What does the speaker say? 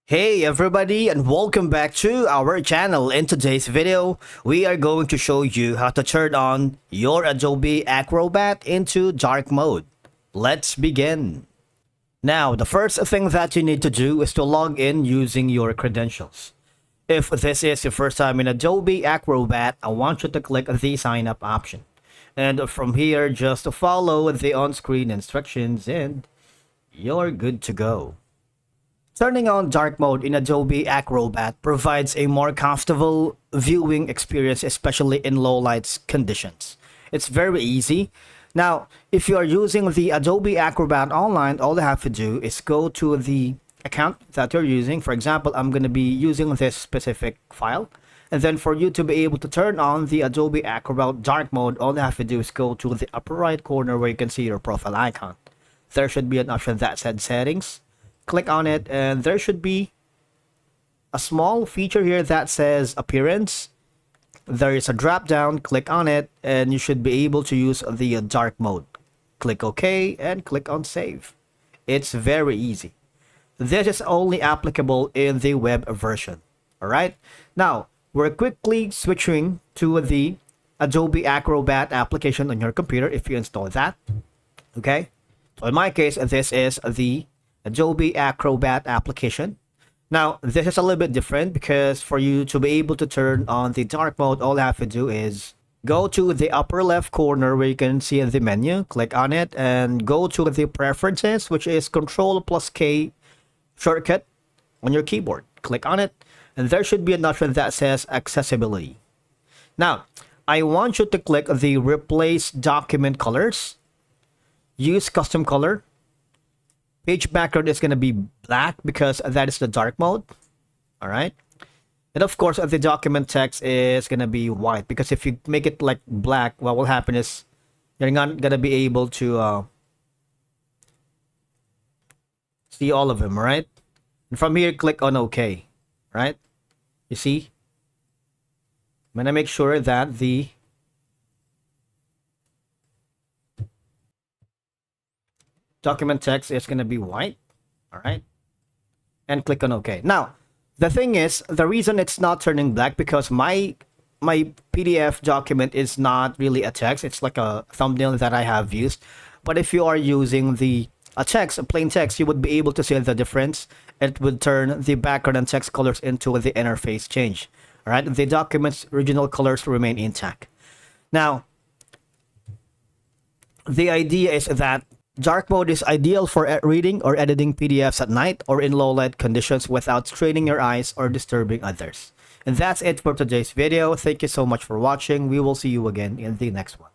Hey everybody, and welcome back to our channel. In today's video, we are going to show you how to turn on your Adobe Acrobat into dark mode. Let's begin. Now, the first thing that you need to do is to log in using your credentials. If this is your first time in Adobe Acrobat, I want you to click the sign up option. And from here, just follow the on-screen instructions and you're good to go. Turning on dark mode in Adobe Acrobat provides a more comfortable viewing experience, especially in low lights conditions. It's very easy. Now, if you are using the Adobe Acrobat online, all you have to do is go to the account that you're using. For example, I'm going to be using this specific file. And then for you to be able to turn on the Adobe Acrobat dark mode, all you have to do is go to the upper right corner where you can see your profile icon. There should be an option that said settings. Click on it and there should be a small feature here that says appearance. There is a drop down, click on it, and you should be able to use the dark mode. Click OK and click on save. It's very easy. This is only applicable in the web version. Alright, now we're quickly switching to the Adobe Acrobat application on your computer if you install that. Okay, so in my case, this is the Adobe Acrobat application. Now, this is a little bit different because for you to be able to turn on the dark mode, all you have to do is go to the upper left corner where you can see the menu, click on it, and go to the preferences, which is Control+K shortcut on your keyboard. Click on it, and there should be an option that says accessibility. Now, I want you to click the replace document colors, use custom color. Page background is going to be black because that is the dark mode. All right. And of course, the document text is going to be white because if you make it like black, what will happen is you're not going to be able to see all of them, right? And from here, click on OK, right? You see? I'm going to make sure that the document text is going to be white. All right, and click on OK. Now the thing is, the reason it's not turning black because my PDF document is not really a text, it's like a thumbnail that I have used. But if you are using the text, a plain text, you would be able to see the difference. It would turn the background and text colors into the interface change. All right, the document's original colors remain intact. Now the idea is that dark mode is ideal for reading or editing PDFs at night or in low light conditions without straining your eyes or disturbing others. And that's it for today's video. Thank you so much for watching. We will see you again in the next one.